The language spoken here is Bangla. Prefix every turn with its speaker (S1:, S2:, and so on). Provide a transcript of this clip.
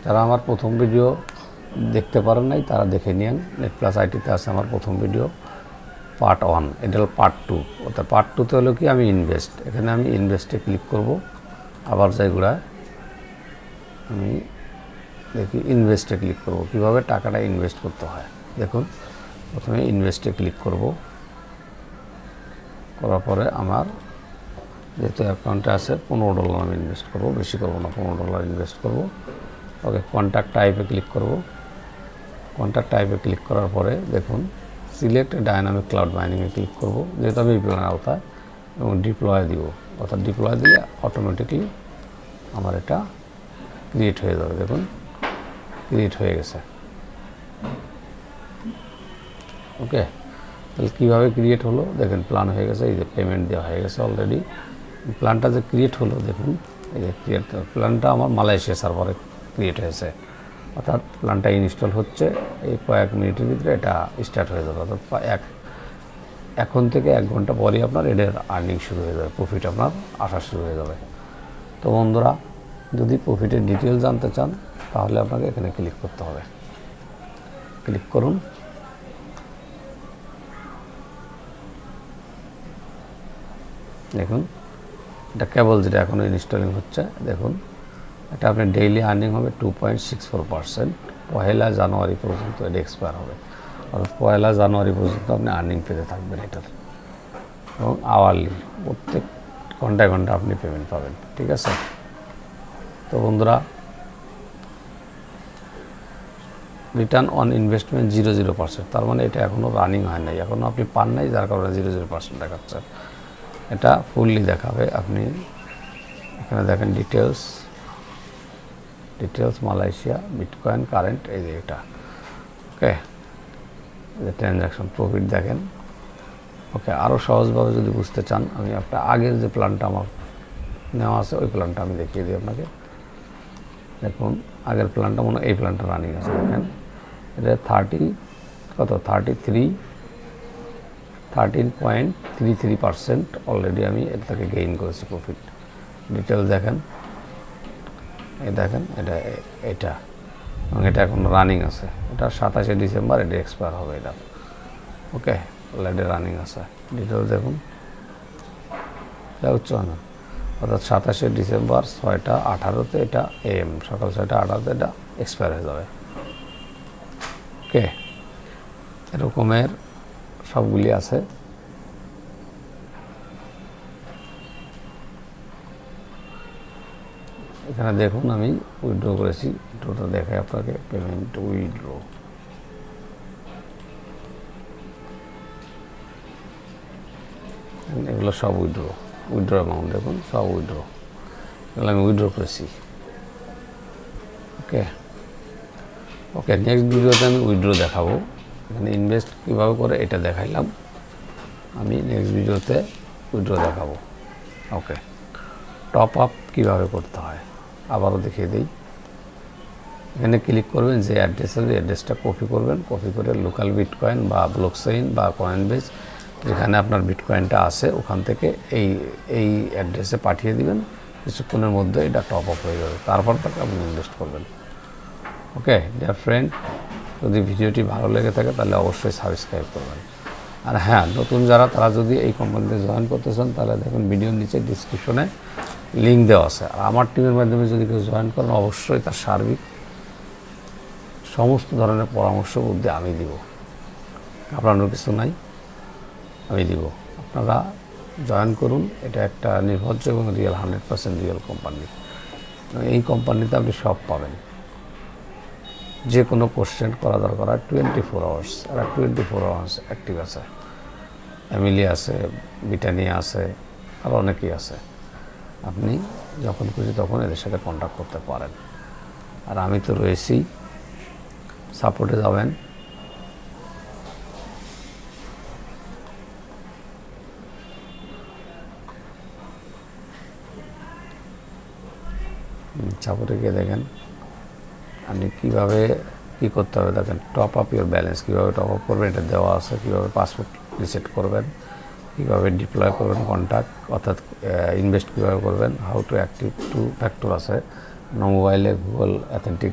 S1: যারা আমার প্রথম ভিডিও দেখতে পারেন নাই তারা দেখে নিন। নেট প্লাস আইটিতে আছে আমার প্রথম ভিডিও পার্ট 1, এটা হলো পার্ট 2। অর্থাৎ পার্ট 2তে হলো কি আমি ইনভেস্ট, এখানে আমি ইনভেস্টে ক্লিক করব। আবার যেগুলা আমি দেখি ইনভেস্টে ক্লিক করব, কীভাবে টাকাটা ইনভেস্ট করতে হয়। দেখুন প্রথমে ইনভেস্টে ক্লিক করব, করার পরে আমার যেহেতু অ্যাকাউন্টে আছে $15 আমি ইনভেস্ট করব, বেশি করব না, $15 ইনভেস্ট করব। ওকে, কন্ট্যাক্ট টাইপে ক্লিক করব। কন্ট্যাক্ট টাইপে ক্লিক করার পরে দেখুন সিলেক্ট ডাইনামিক ক্লাউড মাইনিংয়ে ক্লিক করব, যেহেতু আমি এই প্ল্যানের আওতায়, এবং ডিপ্লয় দিব। অর্থাৎ ডিপ্লয় দিলে অটোমেটিকলি আমার এটা ক্রিয়েট হয়ে যাবে। দেখুন ক্রিয়েট হয়ে গেছে। ওকে, তাহলে কীভাবে ক্রিয়েট হলো দেখেন, প্ল্যান হয়ে গেছে, এই যে পেমেন্ট দেওয়া হয়ে গেছে অলরেডি। প্ল্যানটা যে ক্রিয়েট হলো দেখুন, এই যে ক্রিয়েট প্ল্যানটা আমার মালয়েশিয়া সার্ভারে ক্রিয়েট হয়েছে। অর্থাৎ প্ল্যানটা ইনস্টল হচ্ছে, এই কয়েক মিনিটের ভিতরে এটা স্টার্ট হয়ে যাবে। অর্থাৎ এখন থেকে 1 ঘন্টা পরেই আপনার এদের আর্নিং শুরু হয়ে যাবে, প্রফিট আপনার আসা শুরু হয়ে যাবে। তো বন্ধুরা, যদি প্রফিটের ডিটেল জানতে চান তাহলে আপনাকে এখানে ক্লিক করতে হবে। ক্লিক করুন। দেখুন এটা কেবল যেটা এখনও ইনস্টলিং হচ্ছে। দেখুন এটা আপনার ডেইলি আর্নিং হবে 2.64%। 1 জানুয়ারি পর্যন্ত এটা এক্সপায়ার হবে। অর্থাৎ 1 জানুয়ারি পর্যন্ত আপনি আর্নিং পেতে থাকবেন এটার, এবং আওয়ারলি প্রত্যেক ঘন্টায় ঘন্টা আপনি পেমেন্ট পাবেন। ঠিক আছে, তো বন্ধুরা, রিটার্ন অন ইনভেস্টমেন্ট 0% তার মানে এটা এখনও রানিং হয় নাই, এখনও আপনি পান নাই, যার কারণে 0% দেখাচ্ছে। এটা ফুললি দেখাবে। আপনি এখানে দেখেন ডিটেলস মালয়েশিয়া বিটকয়েন কারেন্ট, এই যে এটা। ওকে, যে ট্রানজ্যাকশন প্রফিট দেখেন। ওকে, আরও সহজভাবে যদি বুঝতে চান আমি আপনার আগের যে প্ল্যানটা আমার নেওয়া আছে ওই প্ল্যানটা আমি দেখিয়ে দিই আপনাকে। দেখুন আগের প্ল্যানটা মনে হয় এই প্ল্যানটা রানিং আছে। দেখেন এটা 13.33% অলরেডি আমি এর থেকে গেইন করেছি প্রফিট। ডিটেল দেখেন, এই দেখেন এটা এবং এটা এখন রানিং আছে। এটা 27শে ডিসেম্বর এটা এক্সপায়ার হবে এটা। ওকে, অলরেডি রানিং আছে। ডিটেল দেখুন, এটা হচ্ছে না, অর্থাৎ 27শে ডিসেম্বর 6:18 এটা AM, সকাল 6:18 এটা এক্সপায়ার হয়ে যাবে। ওকে, এরকমের সবগুলি আছে। এখানে দেখুন আমি উইথড্র করেছি, উইথড্রটা দেখাই আপনাকে। পেমেন্ট উইথড্র, এগুলো সব উইথড্র অ্যামাউন্ট দেখুন, সব উইথড্র, এগুলো আমি উইথড্র করেছি। ওকে, নেক্সট ভিডিওতে আমি উইথড্র দেখাবো। এখানে ইনভেস্ট কীভাবে করে এটা দেখাইলাম, আমি নেক্সট ভিডিওতে উইথড্র দেখাবো। ওকে, টপ আপ কীভাবে করতে হয় আবারও দেখিয়ে দিই। এখানে ক্লিক করবেন, যে অ্যাড্রেসটা কপি করবেন, কপি করে লোকাল বিটকয়েন বা ব্লকচেইন বা কয়েনবেজ যেখানে আপনার বিটকয়েনটা আছে ওখান থেকে এই অ্যাড্রেসে পাঠিয়ে দিবেন। কিছুক্ষণের মধ্যে এটা টপ আপ হয়ে যাবে, তারপর তাকে আপনি ইনভেস্ট করবেন। ওকে ডিয়ার ফ্রেন্ড, যদি ভিডিওটি ভালো লেগে থাকে তাহলে অবশ্যই সাবস্ক্রাইব করবেন। আর হ্যাঁ, নতুন যারা তারা যদি এই কোম্পানিতে জয়েন করতে চান তাহলে দেখুন ভিডিওর নিচে ডিসক্রিপশনে লিঙ্ক দেওয়া আছে। আর আমার টিমের মাধ্যমে যদি কেউ জয়েন করেন অবশ্যই তার সার্বিক সমস্ত ধরনের পরামর্শ বুদ্ধি আমি দিব, আপনার কিছু নাই, আমি দিব। আপনারা জয়েন করুন, এটা একটা নির্ভরযোগ্য এবং রিয়েল 100% রিয়েল কোম্পানি। এই কোম্পানিতে আপনি সব পাবেন, যে কোনো কোশ্চেন করা দরকার হয় 24 আওয়ার্স, এরা 24 আওয়ার্স অ্যাক্টিভ আছে। ফ্যামিলি আছে, ব্রিটানিয়া আছে, আর অনেকেই আছে। আপনি যখন খুশি তখন এদের সাথে কন্ট্যাক্ট করতে পারেন। আর আমি তো রয়েছি, সাপোর্টে যাবেন। সাপোর্টে গিয়ে দেখেন আপনি কীভাবে কী করতে হবে। দেখেন টপ আপ ইউর ব্যালেন্স, কীভাবে টপ আপ করবেন এটা দেওয়া আছে। কীভাবে পাসওয়ার্ড রিসেট করবেন, কীভাবে ডিপ্লয় করবেন কন্ট্যাক্ট, অর্থাৎ ইনভেস্ট কীভাবে করবেন, হাউ টু অ্যাক্টিভ 2 ফ্যাক্টর আছে, মোবাইলে গুগল অথেন্টিক